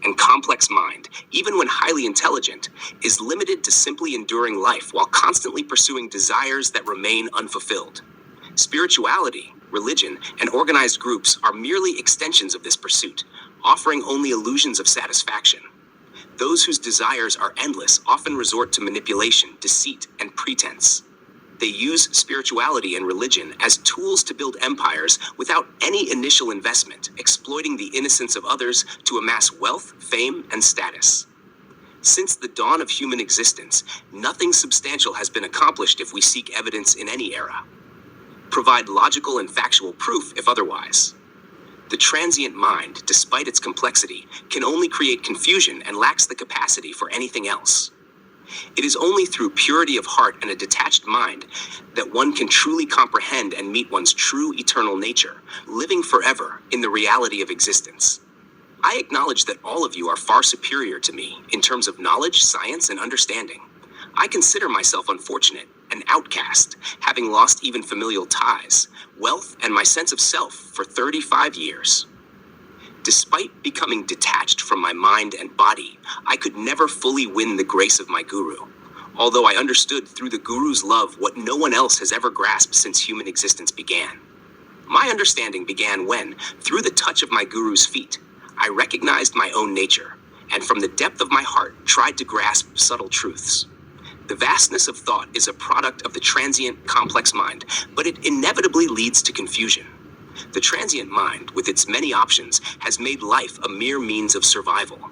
and complex mind, even when highly intelligent, is limited to simply enduring life while constantly pursuing desires that remain unfulfilled. Spirituality, religion, and organized groups are merely extensions of this pursuit, offering only illusions of satisfaction. Those whose desires are endless often resort to manipulation, deceit, and pretense. They use spirituality and religion as tools to build empires without any initial investment, exploiting the innocence of others to amass wealth, fame, and status. Since the dawn of human existence, nothing substantial has been accomplished if we seek evidence in any era. Provide logical and factual proof if otherwise. The transient mind, despite its complexity, can only create confusion and lacks the capacity for anything else. It is only through purity of heart and a detached mind that one can truly comprehend and meet one's true eternal nature, living forever in the reality of existence. I acknowledge that all of you are far superior to me in terms of knowledge, science, and understanding. I consider myself unfortunate, an outcast, having lost even familial ties, wealth, and my sense of self for 35 years. Despite becoming detached from my mind and body, I could never fully win the grace of my guru, although I understood through the guru's love what no one else has ever grasped since human existence began. My understanding began when, through the touch of my guru's feet, I recognized my own nature, and from the depth of my heart tried to grasp subtle truths. The vastness of thought is a product of the transient, complex mind, but it inevitably leads to confusion. The transient mind, with its many options, has made life a mere means of survival.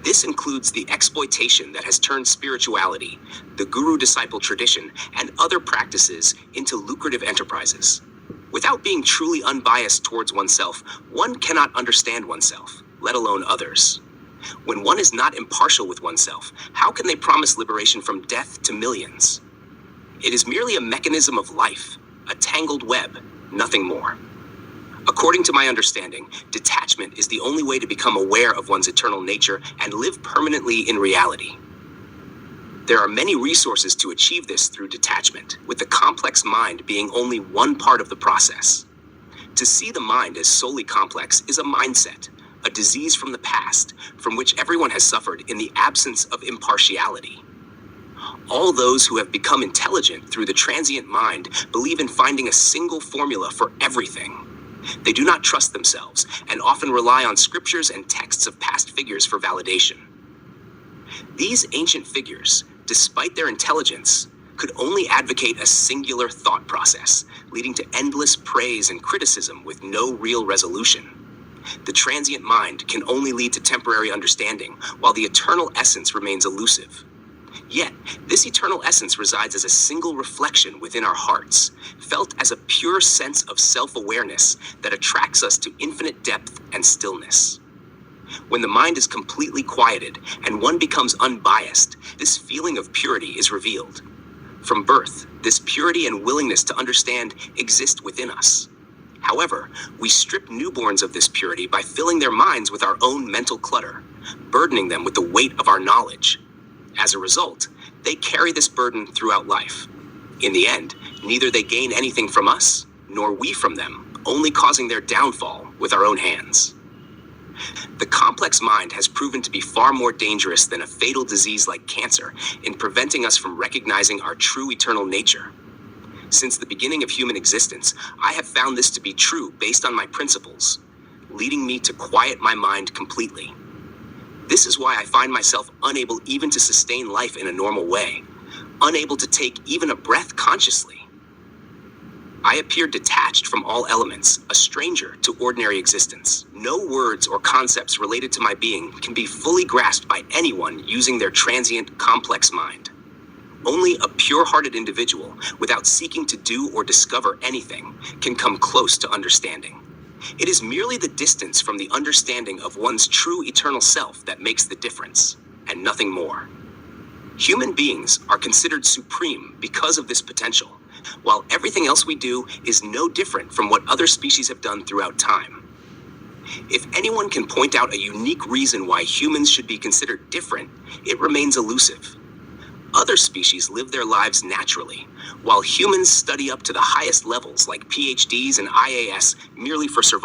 This includes the exploitation that has turned spirituality, the guru-disciple tradition, and other practices into lucrative enterprises. Without being truly unbiased towards oneself, one cannot understand oneself, let alone others. When one is not impartial with oneself, how can they promise liberation from death to millions? It is merely a mechanism of life, a tangled web, nothing more. According to my understanding, detachment is the only way to become aware of one's eternal nature and live permanently in reality. There are many resources to achieve this through detachment, with the complex mind being only one part of the process. To see the mind as solely complex is a mindset, a disease from the past, from which everyone has suffered in the absence of impartiality. All those who have become intelligent through the transient mind believe in finding a single formula for everything. They do not trust themselves and often rely on scriptures and texts of past figures for validation. These ancient figures, despite their intelligence, could only advocate a singular thought process, leading to endless praise and criticism with no real resolution. The transient mind can only lead to temporary understanding, while the eternal essence remains elusive. Yet, this eternal essence resides as a single reflection within our hearts, felt as a pure sense of self-awareness that attracts us to infinite depth and stillness. When the mind is completely quieted and one becomes unbiased, this feeling of purity is revealed. From birth, this purity and willingness to understand exist within us. However, we strip newborns of this purity by filling their minds with our own mental clutter, burdening them with the weight of our knowledge. As a result, they carry this burden throughout life. In the end, neither they gain anything from us, nor we from them, only causing their downfall with our own hands. The complex mind has proven to be far more dangerous than a fatal disease like cancer in preventing us from recognizing our true eternal nature. Since the beginning of human existence, I have found this to be true based on my principles, leading me to quiet my mind completely. This is why I find myself unable even to sustain life in a normal way, unable to take even a breath consciously. I appear detached from all elements, a stranger to ordinary existence. No words or concepts related to my being can be fully grasped by anyone using their transient, complex mind. Only a pure-hearted individual, without seeking to do or discover anything, can come close to understanding. It is merely the distance from the understanding of one's true eternal self that makes the difference, and nothing more. Human beings are considered supreme because of this potential, while everything else we do is no different from what other species have done throughout time. If anyone can point out a unique reason why humans should be considered different, it remains elusive. Other species live their lives naturally, while humans study up to the highest levels like PhDs and IAS merely for survival.